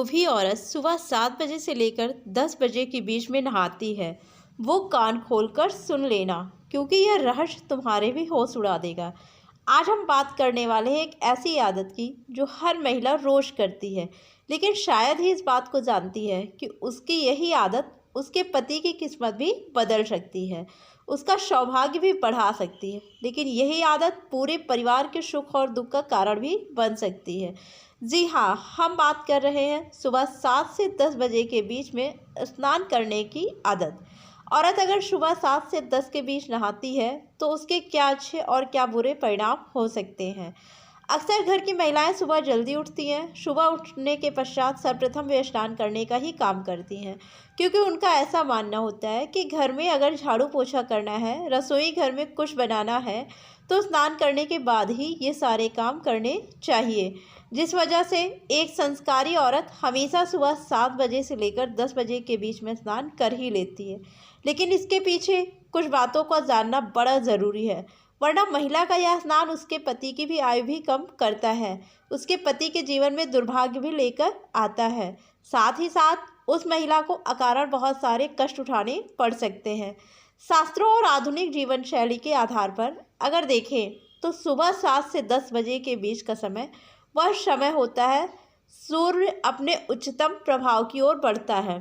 जो भी औरत सुबह 7 बजे से लेकर 10 बजे के बीच में नहाती है वो कान खोलकर सुन लेना, क्योंकि यह रहस्य तुम्हारे भी होश उड़ा देगा। आज हम बात करने वाले हैं एक ऐसी आदत की जो हर महिला रोज करती है, लेकिन शायद ही इस बात को जानती है कि उसकी यही आदत उसके पति की किस्मत भी बदल सकती है, उसका सौभाग्य भी बढ़ा सकती है, लेकिन यही आदत पूरे परिवार के सुख और दुख का कारण भी बन सकती है। जी हाँ, हम बात कर रहे हैं सुबह 7 से 10 बजे के बीच में स्नान करने की आदत। औरत अगर सुबह 7 से 10 के बीच नहाती है तो उसके क्या अच्छे और क्या बुरे परिणाम हो सकते हैं। अक्सर घर की महिलाएं सुबह जल्दी उठती हैं। सुबह उठने के पश्चात सर्वप्रथम वे स्नान करने का ही काम करती हैं, क्योंकि उनका ऐसा मानना होता है कि घर में अगर झाड़ू पोछा करना है, रसोई घर में कुछ बनाना है, तो स्नान करने के बाद ही ये सारे काम करने चाहिए। जिस वजह से एक संस्कारी औरत हमेशा सुबह 7 बजे से लेकर 10 बजे के बीच में स्नान कर ही लेती है। लेकिन इसके पीछे कुछ बातों को जानना बड़ा ज़रूरी है, वरना महिला का यह स्नान उसके पति की भी आयु भी कम करता है, उसके पति के जीवन में दुर्भाग्य भी लेकर आता है। साथ ही साथ उस महिला को अकारण बहुत सारे कष्ट उठाने पड़ सकते हैं। शास्त्रों और आधुनिक जीवन शैली के आधार पर अगर देखें तो सुबह 7 से 10 बजे के बीच का समय वह समय होता है सूर्य अपने उच्चतम प्रभाव की ओर बढ़ता है।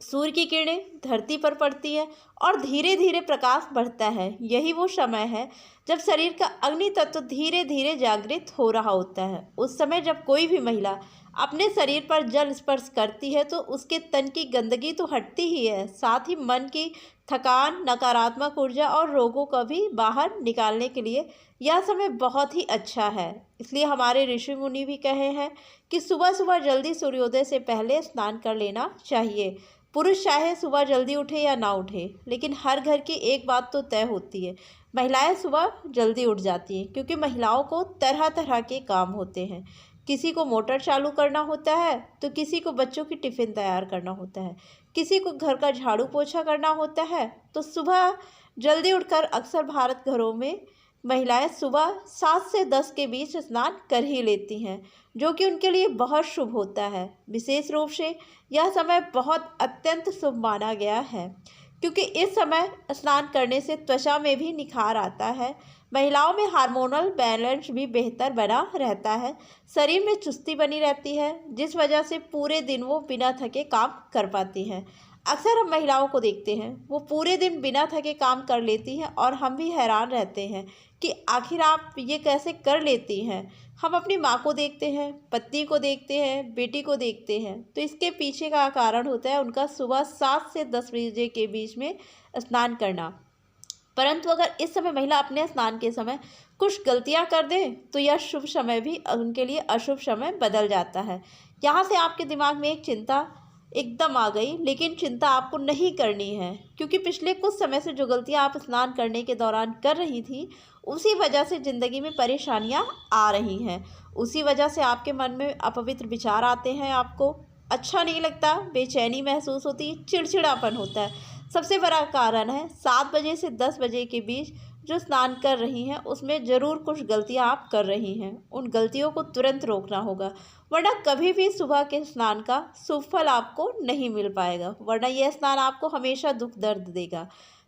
सूर्य की किरणें धरती पर पड़ती है और धीरे धीरे प्रकाश बढ़ता है। यही वो समय है जब शरीर का अग्नि तत्व धीरे धीरे जागृत हो रहा होता है। उस समय जब कोई भी महिला अपने शरीर पर जल स्पर्श करती है तो उसके तन की गंदगी तो हटती ही है, साथ ही मन की थकान, नकारात्मक ऊर्जा और रोगों को भी बाहर निकालने के लिए यह समय बहुत ही अच्छा है। इसलिए हमारे ऋषि मुनि भी कहे हैं कि सुबह सुबह जल्दी सूर्योदय से पहले स्नान कर लेना चाहिए। पुरुष चाहे सुबह जल्दी उठे या ना उठे, लेकिन हर घर की एक बात तो तय होती है, महिलाएं सुबह जल्दी उठ जाती हैं, क्योंकि महिलाओं को तरह तरह के काम होते हैं। किसी को मोटर चालू करना होता है तो किसी को बच्चों की टिफ़िन तैयार करना होता है, किसी को घर का झाड़ू पोछा करना होता है। तो सुबह जल्दी उठकर अक्सर भारत घरों में महिलाएं सुबह 7 से 10 के बीच स्नान कर ही लेती हैं, जो कि उनके लिए बहुत शुभ होता है। विशेष रूप से यह समय बहुत अत्यंत शुभ माना गया है, क्योंकि इस समय स्नान करने से त्वचा में भी निखार आता है, महिलाओं में हार्मोनल बैलेंस भी बेहतर बना रहता है, शरीर में चुस्ती बनी रहती है, जिस वजह से पूरे दिन वो बिना थके काम कर पाती हैं। अक्सर हम महिलाओं को देखते हैं वो पूरे दिन बिना थके काम कर लेती हैं और हम भी हैरान रहते हैं कि आखिर आप ये कैसे कर लेती हैं। हम अपनी माँ को देखते हैं, पत्नी को देखते हैं, बेटी को देखते हैं, तो इसके पीछे का कारण होता है उनका सुबह 7 से 10 बजे के बीच में स्नान करना। परंतु अगर इस समय महिला अपने स्नान के समय कुछ गलतियां कर दे तो यह शुभ समय भी उनके लिए अशुभ समय बदल जाता है। यहाँ से आपके दिमाग में एक चिंता एकदम आ गई, लेकिन चिंता आपको नहीं करनी है, क्योंकि पिछले कुछ समय से जो गलतियां आप स्नान करने के दौरान कर रही थी उसी वजह से ज़िंदगी में परेशानियां आ रही हैं। उसी वजह से आपके मन में अपवित्र विचार आते हैं, आपको अच्छा नहीं लगता, बेचैनी महसूस होती है, चिड़चिड़ापन होता है। सबसे बड़ा कारण है 7 बजे से 10 बजे के बीच जो स्नान कर रही हैं उसमें ज़रूर कुछ गलतियां आप कर रही हैं। उन गलतियों को तुरंत रोकना होगा, वरना कभी भी सुबह के स्नान का शुभ फल आपको नहीं मिल पाएगा, वरना यह स्नान आपको हमेशा दुख दर्द देगा।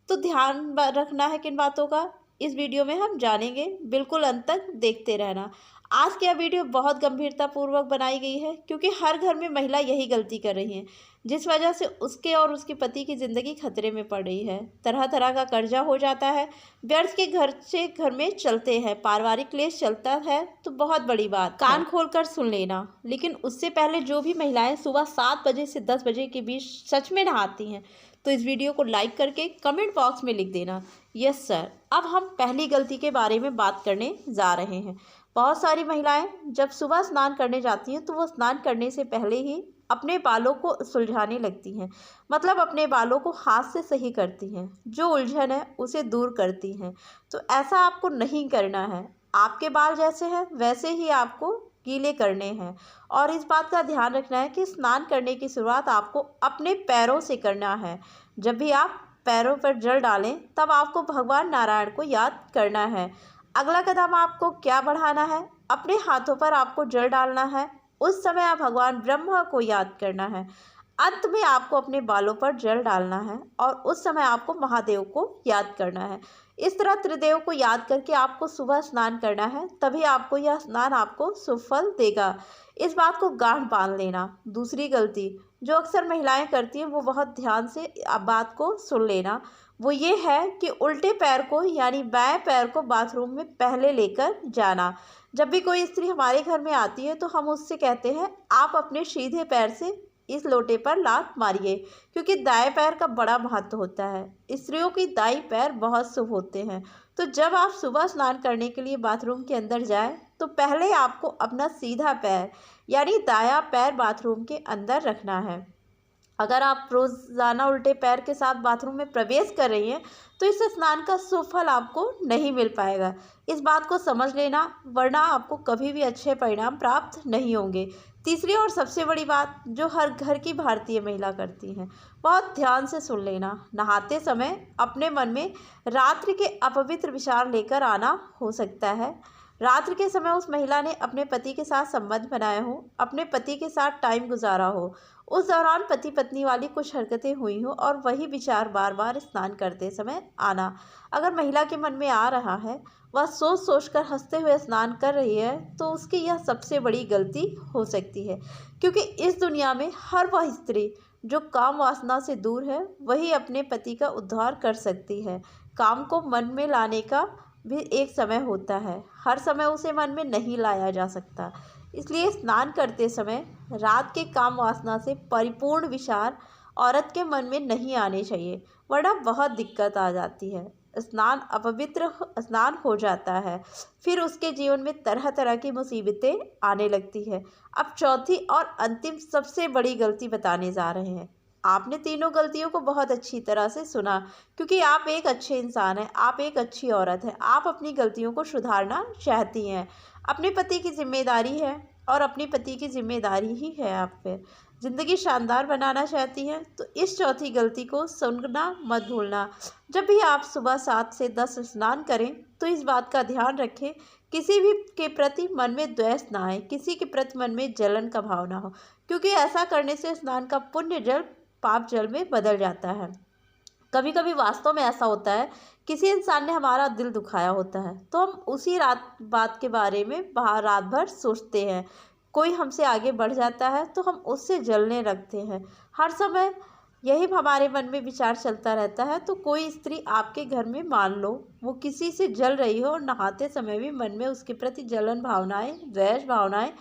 तो ध्यान रखना है किन बातों का, इस वीडियो में हम जानेंगे, बिल्कुल अंत तक देखते रहना। आज की यह वीडियो बहुत गंभीरतापूर्वक बनाई गई है, क्योंकि हर घर में महिला यही गलती कर रही हैं, जिस वजह से उसके और उसके पति की ज़िंदगी खतरे में पड़ रही है। तरह तरह का कर्जा हो जाता है, व्यर्थ के घर से घर में चलते हैं, पारिवारिक क्लेश चलता है। तो बहुत बड़ी बात, कान खोलकर सुन लेना। लेकिन उससे पहले जो भी महिलाएं सुबह 7 बजे से 10 बजे के बीच सच में नहाती हैं तो इस वीडियो को लाइक करके कमेंट बॉक्स में लिख देना यस सर। अब हम पहली गलती के बारे में बात करने जा रहे हैं। बहुत सारी महिलाएं जब सुबह स्नान करने जाती हैं तो वो स्नान करने से पहले ही अपने बालों को सुलझाने लगती हैं, मतलब अपने बालों को हाथ से सही करती हैं, जो उलझन है उसे दूर करती हैं। तो ऐसा आपको नहीं करना है। आपके बाल जैसे हैं वैसे ही आपको गीले करने हैं, और इस बात का ध्यान रखना है कि स्नान करने की शुरुआत आपको अपने पैरों से करना है। जब भी आप पैरों पर जल डालें तब आपको भगवान नारायण को याद करना है। अगला कदम आपको क्या बढ़ाना है, अपने हाथों पर आपको जल डालना है, उस समय आप भगवान ब्रह्मा को याद करना है। अंत में आपको अपने बालों पर जल डालना है और उस समय आपको महादेव को याद करना है। इस तरह त्रिदेव को याद करके आपको सुबह स्नान करना है, तभी आपको यह स्नान आपको सुफल देगा। इस बात को गांठ बांध लेना। दूसरी गलती जो अक्सर महिलाएं करती हैं, वो बहुत ध्यान से बात को सुन लेना। वो ये है कि उल्टे पैर को यानी बाएं पैर को बाथरूम में पहले लेकर जाना। जब भी कोई स्त्री हमारे घर में आती है तो हम उससे कहते हैं, आप अपने सीधे पैर से इस लोटे पर लात मारिए, क्योंकि दाएं पैर का बड़ा महत्व होता है। स्त्रियों की दाईं पैर बहुत शुभ होते हैं। तो जब आप सुबह स्नान करने के लिए बाथरूम के अंदर जाएं, तो पहले आपको अपना सीधा पैर यानी दायां पैर बाथरूम के अंदर रखना है। अगर आप रोज़ाना उल्टे पैर के साथ बाथरूम में प्रवेश कर रही हैं, तो इस स्नान का सुफल आपको नहीं मिल पाएगा। इस बात को समझ लेना, वरना आपको कभी भी अच्छे परिणाम प्राप्त नहीं होंगे। तीसरी और सबसे बड़ी बात जो हर घर की भारतीय महिला करती हैं, बहुत ध्यान से सुन लेना। नहाते समय अपने मन में रात्रि के अपवित्र विचार लेकर आना हो सकता है। रात्रि के समय उस महिला ने अपने पति के साथ संबंध बनाए हो, अपने पति के साथ टाइम गुजारा हो, उस दौरान पति पत्नी वाली कुछ हरकतें हुई हो और वही विचार बार बार स्नान करते समय आना। अगर महिला के मन में आ रहा है, वह सोच सोच कर हंसते हुए स्नान कर रही है, तो उसकी यह सबसे बड़ी गलती हो सकती है, क्योंकि इस दुनिया में हर वह स्त्री जो काम वासना से दूर है, वही अपने पति का उद्धार कर सकती है। काम को मन में लाने का भी एक समय होता है, हर समय उसे मन में नहीं लाया जा सकता। इसलिए स्नान करते समय रात के काम वासना से परिपूर्ण विचार औरत के मन में नहीं आने चाहिए, वरना बहुत दिक्कत आ जाती है। स्नान अपवित्र स्नान हो जाता है, फिर उसके जीवन में तरह तरह की मुसीबतें आने लगती है। अब चौथी और अंतिम सबसे बड़ी गलती बताने जा रहे हैं। आपने तीनों गलतियों को बहुत अच्छी तरह से सुना, क्योंकि आप एक अच्छे इंसान हैं, आप एक अच्छी औरत हैं, आप अपनी गलतियों को सुधारना चाहती हैं। अपने पति की जिम्मेदारी है और अपने पति की जिम्मेदारी ही है आप पे। ज़िंदगी शानदार बनाना चाहती हैं, तो इस चौथी गलती को सुनना मत भूलना। जब भी आप सुबह 7 से 10 स्नान करें, तो इस बात का ध्यान रखें, किसी भी के प्रति मन में द्वेष ना आए, किसी के प्रति मन में जलन का भाव ना हो, क्योंकि ऐसा करने से स्नान का पुण्य जल पाप जल में बदल जाता है। कभी कभी वास्तव में ऐसा होता है, किसी इंसान ने हमारा दिल दुखाया होता है, तो हम उसी बात के बारे में रात भर सोचते हैं। कोई हमसे आगे बढ़ जाता है तो हम उससे जलने लगते हैं। हर समय यही हमारे मन में विचार चलता रहता है। तो कोई स्त्री आपके घर में मान लो वो किसी से जल रही हो और नहाते समय भी मन में उसके प्रति जलन भावनाएं, द्वेष भावनाएं,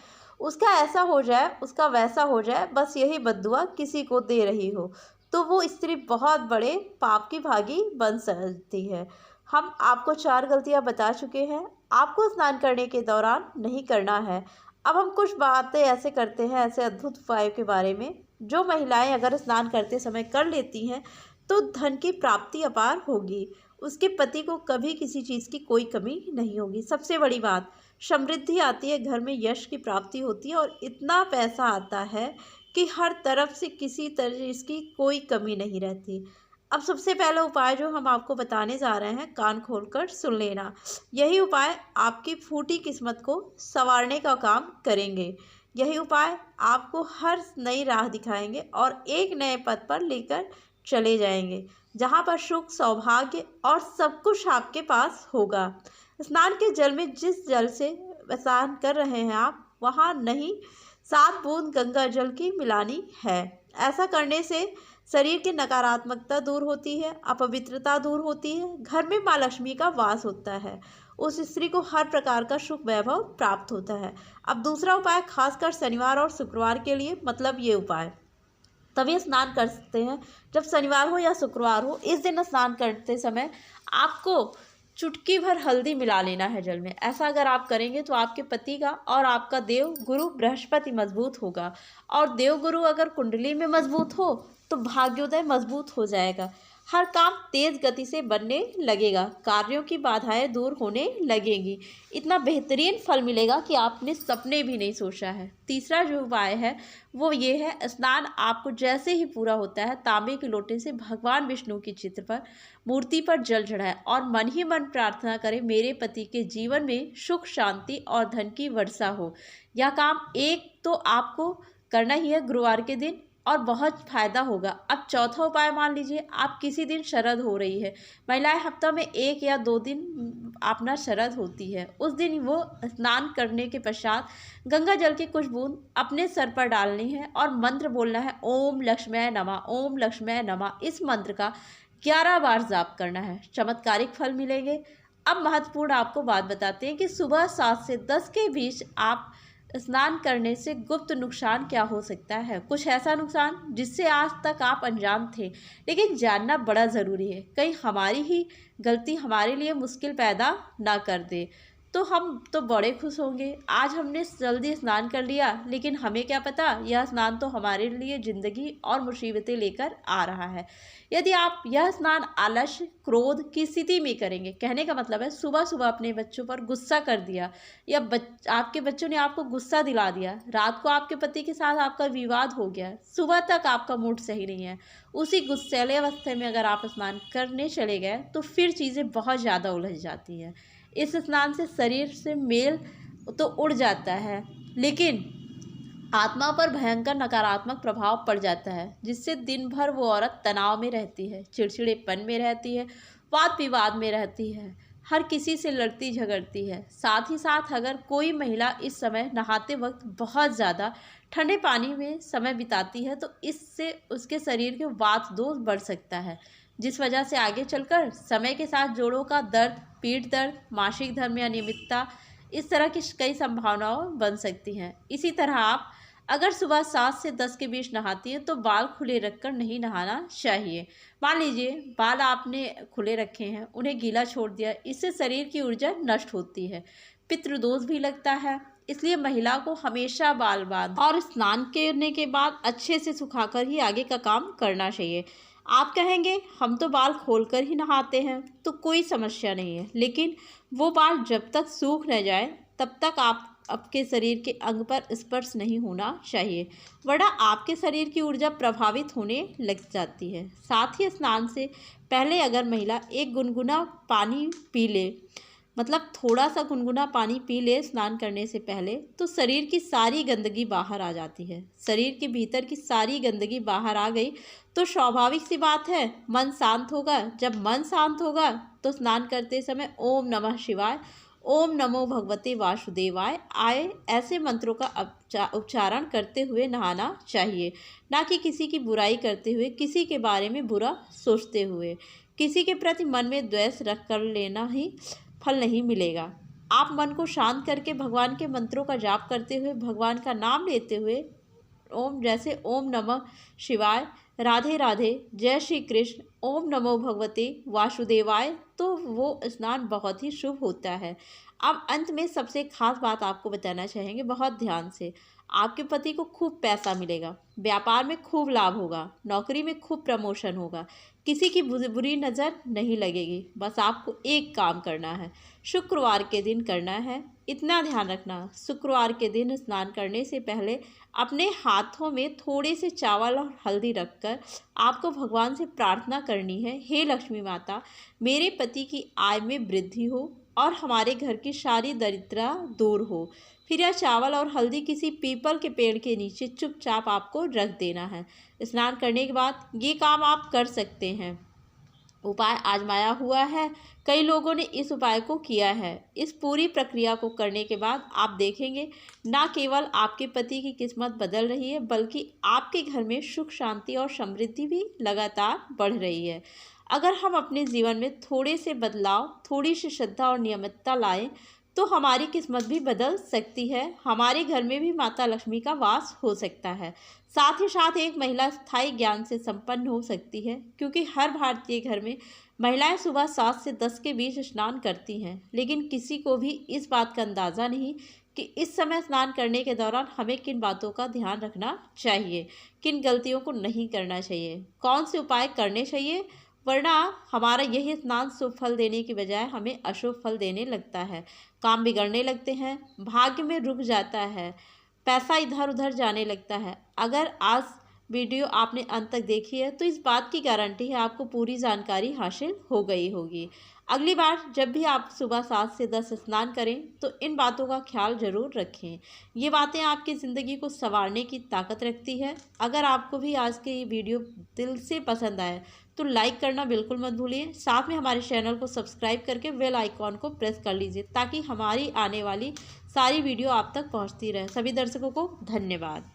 उसका ऐसा हो जाए, उसका वैसा हो जाए, बस यही बद्दुआ किसी को दे रही हो, तो वो स्त्री बहुत बड़े पाप की भागी बन सकती है। हम आपको 4 गलतियां बता चुके हैं, आपको स्नान करने के दौरान नहीं करना है। अब हम कुछ बातें ऐसे करते हैं, ऐसे अद्भुत उपायों के बारे में, जो महिलाएं अगर स्नान करते समय कर लेती हैं, तो धन की प्राप्ति अपार होगी, उसके पति को कभी किसी चीज़ की कोई कमी नहीं होगी। सबसे बड़ी बात, समृद्धि आती है, घर में यश की प्राप्ति होती है और इतना पैसा आता है कि हर तरफ से किसी तरह इसकी कोई कमी नहीं रहती। अब सबसे पहला उपाय जो हम आपको बताने जा रहे हैं, कान खोलकर सुन लेना। यही उपाय आपकी फूटी किस्मत को संवारने का काम करेंगे। यही उपाय आपको हर नई राह दिखाएंगे और एक नए पथ पर लेकर चले जाएंगे, जहां पर सुख, सौभाग्य और सब कुछ आपके पास होगा। स्नान के जल में जिस जल से स्नान कर रहे हैं आप, वहां नहीं 7 बूंद गंगा जल की मिलानी है। ऐसा करने से शरीर की नकारात्मकता दूर होती है, अपवित्रता दूर होती है, घर में माँ लक्ष्मी का वास होता है, उस स्त्री को हर प्रकार का सुख वैभव प्राप्त होता है। अब दूसरा उपाय खासकर शनिवार और शुक्रवार के लिए, मतलब ये उपाय तभी स्नान कर सकते हैं जब शनिवार हो या शुक्रवार हो। इस दिन स्नान करते समय आपको चुटकी भर हल्दी मिला लेना है जल में। ऐसा अगर आप करेंगे तो आपके पति का और आपका देव गुरु बृहस्पति मजबूत होगा, और देव गुरु अगर कुंडली में मजबूत हो तो भाग्योदय मजबूत हो जाएगा। हर काम तेज गति से बनने लगेगा, कार्यों की बाधाएं दूर होने लगेंगी, इतना बेहतरीन फल मिलेगा कि आपने सपने भी नहीं सोचा है। तीसरा जो उपाय है वो ये है, स्नान आपको जैसे ही पूरा होता है तांबे के लोटे से भगवान विष्णु के चित्र पर, मूर्ति पर जल चढ़ाए और मन ही मन प्रार्थना करें, मेरे पति के जीवन में सुख शांति और धन की वर्षा हो। यह काम एक तो आपको करना ही है गुरुवार के दिन और बहुत फायदा होगा। अब चौथा उपाय मान लीजिए, आप किसी दिन शरद हो रही है, महिलाएं हफ्ता में 1 या 2 दिन अपना शरद होती है, उस दिन वो स्नान करने के पश्चात गंगा जल की कुछ बूंद अपने सर पर डालनी है और मंत्र बोलना है, ओम लक्ष्म्यै नमः, ओम लक्ष्म्यै नमः। इस मंत्र का 11 बार जाप करना है, चमत्कारिक फल मिलेंगे। अब महत्वपूर्ण आपको बात बताते हैं कि सुबह 7 से 10 के बीच आप स्नान करने से गुप्त नुकसान क्या हो सकता है। कुछ ऐसा नुकसान जिससे आज तक आप अनजान थे, लेकिन जानना बड़ा ज़रूरी है, कहीं हमारी ही गलती हमारे लिए मुश्किल पैदा ना कर दे। तो हम तो बड़े खुश होंगे, आज हमने जल्दी स्नान कर लिया, लेकिन हमें क्या पता यह स्नान तो हमारे लिए ज़िंदगी और मुसीबतें लेकर आ रहा है। यदि आप यह स्नान आलस्य क्रोध की स्थिति में करेंगे, कहने का मतलब है सुबह सुबह अपने बच्चों पर गुस्सा कर दिया या आपके बच्चों ने आपको गुस्सा दिला दिया, रात को आपके पति के साथ आपका विवाद हो गया, सुबह तक आपका मूड सही नहीं है, उसी गुस्सैले अवस्था में अगर आप स्नान करने चले गए तो फिर चीज़ें बहुत ज़्यादा उलझ जाती हैं। इस स्नान से शरीर से मेल तो उड़ जाता है, लेकिन आत्मा पर भयंकर नकारात्मक प्रभाव पड़ जाता है, जिससे दिन भर वो औरत तनाव में रहती है, चिड़चिड़ेपन में रहती है, वाद विवाद में रहती है, हर किसी से लड़ती झगड़ती है। साथ ही साथ अगर कोई महिला इस समय नहाते वक्त बहुत ज़्यादा ठंडे पानी में समय बिताती है तो इससे उसके शरीर के वात दोष बढ़ सकता है, जिस वजह से आगे चलकर समय के साथ जोड़ों का दर्द, पीठ दर्द, मासिक धर्म में अनियमितता, इस तरह की कई संभावनाएं बन सकती हैं। इसी तरह आप अगर सुबह 7 से 10 के बीच नहाती हैं तो बाल खुले रखकर नहीं नहाना चाहिए। मान लीजिए बाल आपने खुले रखे हैं, उन्हें गीला छोड़ दिया, इससे शरीर की ऊर्जा नष्ट होती है, पितृदोष भी लगता है। इसलिए महिला को हमेशा बाल बांध और स्नान करने के बाद अच्छे से सुखाकर ही आगे का काम करना चाहिए। आप कहेंगे हम तो बाल खोलकर ही नहाते हैं, तो कोई समस्या नहीं है, लेकिन वो बाल जब तक सूख न जाए तब तक आपके शरीर के अंग पर स्पर्श नहीं होना चाहिए, वरना आपके शरीर की ऊर्जा प्रभावित होने लग जाती है। साथ ही स्नान से पहले अगर महिला एक गुनगुना पानी पी ले, मतलब थोड़ा सा गुनगुना पानी पी ले स्नान करने से पहले, तो शरीर की सारी गंदगी बाहर आ जाती है। शरीर के भीतर की सारी गंदगी बाहर आ गई तो स्वाभाविक सी बात है मन शांत होगा। जब मन शांत होगा तो स्नान करते समय ओम नमः शिवाय, ओम नमो भगवते वासुदेवाय आए ऐसे मंत्रों का उच्चारण करते हुए नहाना चाहिए, ना कि किसी की बुराई करते हुए, किसी के बारे में बुरा सोचते हुए। किसी के प्रति मन में द्वेष रख कर लेना ही फल नहीं मिलेगा। आप मन को शांत करके भगवान के मंत्रों का जाप करते हुए, भगवान का नाम लेते हुए, ओम जैसे ओम नमः शिवाय, राधे राधे, जय श्री कृष्ण, ओम नमो भगवते वासुदेवाय, तो वो स्नान बहुत ही शुभ होता है। अब अंत में सबसे खास बात आपको बताना चाहेंगे, बहुत ध्यान से। आपके पति को खूब पैसा मिलेगा, व्यापार में खूब लाभ होगा, नौकरी में खूब प्रमोशन होगा, किसी की बुरी नज़र नहीं लगेगी। बस आपको एक काम करना है, शुक्रवार के दिन करना है। इतना ध्यान रखना, शुक्रवार के दिन स्नान करने से पहले अपने हाथों में थोड़े से चावल और हल्दी रखकर आपको भगवान से प्रार्थना करनी है, हे लक्ष्मी माता, मेरे पति की आय में वृद्धि हो और हमारे घर की सारी दरिद्रता दूर हो। फिर यह चावल और हल्दी किसी पीपल के पेड़ के नीचे चुपचाप आपको रख देना है। स्नान करने के बाद ये काम आप कर सकते हैं। उपाय आजमाया हुआ है, कई लोगों ने इस उपाय को किया है। इस पूरी प्रक्रिया को करने के बाद आप देखेंगे न केवल आपके पति की किस्मत बदल रही है, बल्कि आपके घर में सुख शांति और समृद्धि भी लगातार बढ़ रही है। अगर हम अपने जीवन में थोड़े से बदलाव, थोड़ी सी श्रद्धा और नियमितता लाएं तो हमारी किस्मत भी बदल सकती है, हमारे घर में भी माता लक्ष्मी का वास हो सकता है। साथ ही साथ एक महिला स्थायी ज्ञान से संपन्न हो सकती है, क्योंकि हर भारतीय घर में महिलाएं सुबह 7 से 10 के बीच स्नान करती हैं, लेकिन किसी को भी इस बात का अंदाज़ा नहीं कि इस समय स्नान करने के दौरान हमें किन बातों का ध्यान रखना चाहिए, किन गलतियों को नहीं करना चाहिए, कौन से उपाय करने चाहिए वरना हमारा यही स्नान शुभ फल देने की बजाय हमें अशुभ फल देने लगता है। काम बिगड़ने लगते हैं, भाग्य में रुक जाता है, पैसा इधर उधर जाने लगता है। अगर आज वीडियो आपने अंत तक देखी है तो इस बात की गारंटी है आपको पूरी जानकारी हासिल हो गई होगी। अगली बार जब भी आप सुबह 7 से 10 स्नान करें तो इन बातों का ख्याल ज़रूर रखें। ये बातें आपकी ज़िंदगी को संवारने की ताकत रखती है। अगर आपको भी आज के ये वीडियो दिल से पसंद आए तो लाइक करना बिल्कुल मत भूलिए। साथ में हमारे चैनल को सब्सक्राइब करके बेल आइकॉन को प्रेस कर लीजिए ताकि हमारी आने वाली सारी वीडियो आप तक पहुंचती रहे। सभी दर्शकों को धन्यवाद।